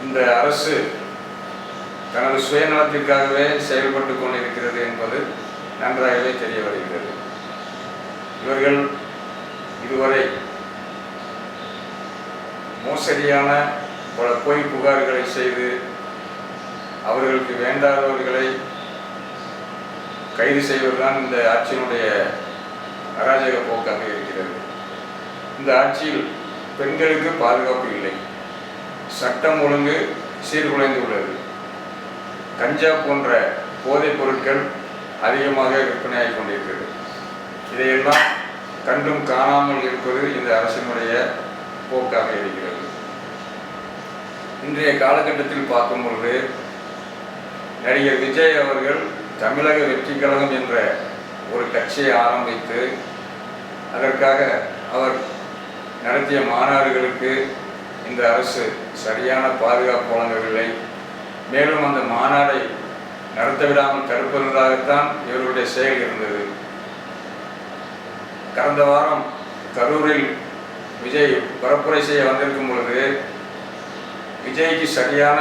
இந்த அரசு தனது சுயநலத்திற்காகவே செயல்பட்டு கொண்டிருக்கிறது என்பது நன்றாகவே தெரிய வருகிறது. இவர்கள் இதுவரை மோசடியான பல பொய் புகார்களை செய்து அவர்களுக்கு வேண்டாதவர்களை கைது செய்வதுதான் இந்த ஆட்சியினுடைய அராஜக போக்காக இருக்கிறது. இந்த ஆட்சியில் பெண்களுக்கு பாதுகாப்பு இல்லை, சட்டம் ஒழுங்கு சீர்குலைந்துள்ளது, கஞ்சா போன்ற போதைப் பொருட்கள் அதிகமாக விற்பனையாகிக் கொண்டிருக்கிறது. இதையெல்லாம் கண்டும் காணாமல் இருப்பது இந்த அரசினுடைய போக்காக இருக்கிறது. இன்றைய காலகட்டத்தில் பார்க்கும் பொழுது நடிகர் விஜய் அவர்கள் தமிழக வெற்றி கழகம் என்ற ஒரு கட்சியை ஆரம்பித்து அதற்காக அவர் நடத்திய மாநாடுகளுக்கு இந்த அரசு சரியான பாதுகாப்பு வழங்கவில்லை. மேலும் அந்த மாநாடை நடத்தவிடாமல் தடுப்பதாகத்தான் இவர்களுடைய செயல் இருந்தது. கடந்த வாரம் கரூரில் விஜய் பரப்புரை செய்ய வந்திருக்கும் பொழுது விஜய்க்கு சரியான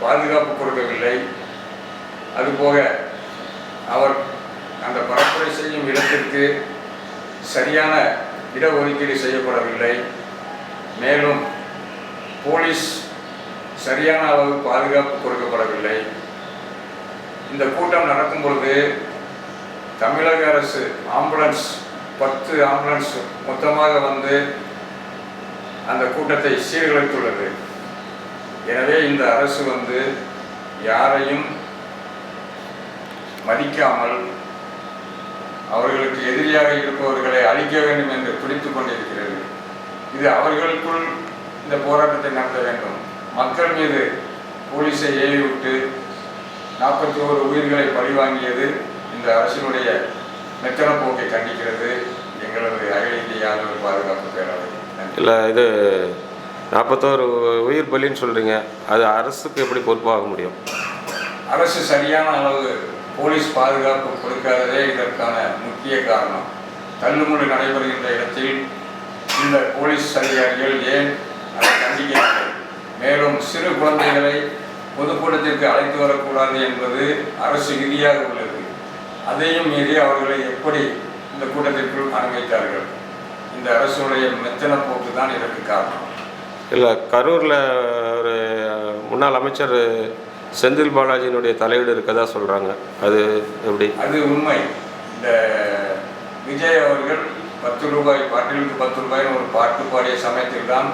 பாதுகாப்பு கொடுக்கவில்லை. அதுபோக அவர் அந்த பரப்புரை செய்யும் இடத்திற்கு சரியான இடஒதுக்கீடு செய்யப்படவில்லை. மேலும் போலீஸ் சரியான அளவு பாதுகாப்பு கொடுக்கப்படவில்லை. இந்த கூட்டம் நடக்கும் பொழுது தமிழக அரசு ஆம்புலன்ஸ் 10 ஆம்புலன்ஸ் மொத்தமாக வந்து அந்த கூட்டத்தை சீர்குலைத்துள்ளது. எனவே இந்த அரசு வந்து யாரையும் மதிக்காமல் அவர்களுக்கு எதிரியாக இருப்பவர்களை அழிக்க வேண்டும் என்று துடித்துக் கொண்டிருக்கிறது. இது அவர்களுக்குள் இந்த போராட்டத்தை நடத்த வேண்டும். மக்கள் மீது போலீஸை ஏவிவிட்டு 41 உயிர்களை பழிவாங்கியது இந்த அரசினுடைய மெத்தன போக்கை கண்டிக்கிறது எங்களது அகில இந்திய யாதவர் பாதுகாப்பு பேரவை. இல்லை, இது 41 உயிர் பலின்னு சொல்கிறீங்க, அது அரசுக்கு எப்படி பொறுப்பாக முடியும்? அரசு சரியான அளவு போலீஸ் பாதுகாப்பு கொடுக்காததே இதற்கான முக்கிய காரணம். தள்ளுமுள்ளு நடைபெறுகின்ற இடத்தில் இந்த போலீஸ் அதிகாரிகள் ஏன் அதை கண்டிக்கவில்லை? மேலும் சிறு குழந்தைகளை பொதுக்கூட்டத்திற்கு அழைத்து வரக்கூடாது என்பது அரசு விதியாக உள்ளது. அதையும் மீறி அவர்களை எப்படி இந்த கூட்டத்திற்குள் அனுமதித்தார்கள்? இந்த அரசுடைய மெத்தன போக்கு தான் இதற்கு காரணம். இல்லை, கரூரில் ஒரு முன்னாள் அமைச்சர் செந்தில் பாலாஜியினுடைய தலையீடு இருக்கதா சொல்கிறாங்க, அது எப்படி? அது உண்மை. இந்த விஜய் அவர்கள் 10 ரூபாய் பாட்டிலுக்கு 10 ரூபாய்னு ஒரு பாட்டு பாடிய சமயத்தில் தான்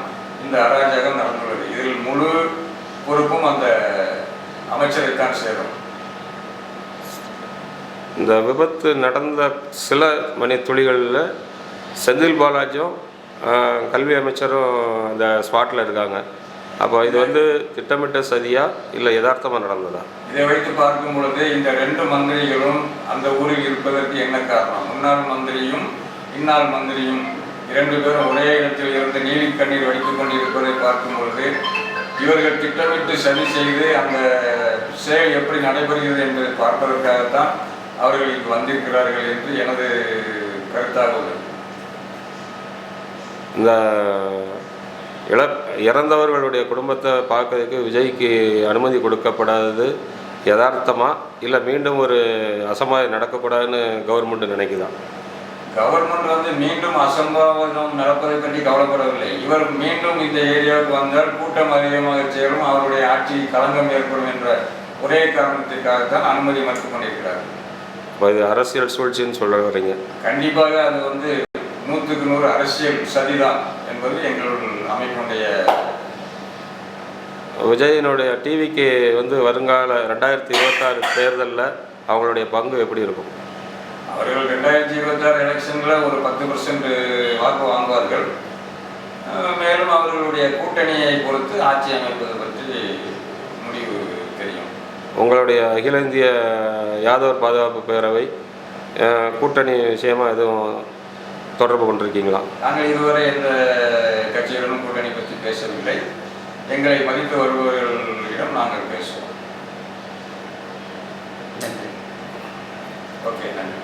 இந்த அராஜகம் நடந்துள்ளது. இதில் முழு பொறுப்பும் அந்த அமைச்சரைத்தான் சேரும். இந்த விபத்து நடந்த சில மணித்துளிகளில் செந்தில் பாலாஜியும் கல்வி அமைச்சரும் அந்த ஸ்பாட்டில் இருக்காங்க. அப்போ இது வந்து திட்டமிட்ட சதியா இல்லை யதார்த்தமாக நடந்ததா? இதை வைத்து பார்க்கும் பொழுது இந்த 2 மந்திரிகளும் அந்த ஊரில் இருப்பதற்கு என்ன காரணம்? முன்னாள் மந்திரியும் இன்னாள் மந்திரியும் 2 பேரும் ஒரே இடத்தில் இருந்து நீலி கண்ணீர் வடித்துக் கொண்டிருப்பதை பார்க்கும் பொழுது இவர்கள் திட்டமிட்டு சதி செய்து அந்த செயல் எப்படி நடைபெறுகிறது என்பதை பார்ப்பதற்காகத்தான் அவர்கள் இங்கு வந்திருக்கிறார்கள் என்று எனது கருத்தாக உள்ளது. இந்த இறந்தவர்களுடைய குடும்பத்தை பார்க்கறதுக்கு விஜய்க்கு அனுமதி கொடுக்கப்படாதது யதார்த்தமா இல்லை மீண்டும் ஒரு அசம்பாவிதம் நடக்கக்கூடாதுன்னு கவர்மெண்ட் நினைக்குதா? கவர்மெண்ட் வந்து மீண்டும் அசம்பாவிதம் நடப்பதை பற்றி கவலைப்படவில்லை. இவர் மீண்டும் இந்த ஏரியாவுக்கு வந்தால் கூட்டம் அதிகமாக சேரும், அவருடைய ஆட்சிக்கு களங்கம் ஏற்படும் என்ற ஒரே காரணத்திற்காகத்தான் அனுமதி மறுத்துக் கொண்டிருக்கிறார். இது அரசியல் சூழ்ச்சின்னு சொல்ல வரீங்க? கண்டிப்பாக அது வந்து 100க்கு 100 அரசியல் சதிதான் என்பது எங்களுடைய அமைப்பினுடைய. விஜயனுடைய டிவிக்கு வந்து வருங்கால 2026 தேர்தலில் அவங்களுடைய பங்கு எப்படி இருக்கும்? அவர்கள் 2026 எலெக்ஷனில் ஒரு 10% வாக்கு வாங்குவார்கள். மேலும் அவர்களுடைய கூட்டணியை பொறுத்து ஆட்சி அமைப்பது பற்றி முடிவு தெரியும். உங்களுடைய அகில இந்திய யாதவர் பாதுகாப்பு பேரவை கூட்டணி விஷயமா எதுவும் தொடர்பு கொண்டிருக்கீங்களா? நாங்கள் இதுவரை எந்த கட்சிகளும் கூட்டணி பற்றி பேசவில்லை. எங்களை மதித்து வருபவர்களிடம் நாங்கள் பேசுவோம். நன்றி. ஓகே, நன்றி.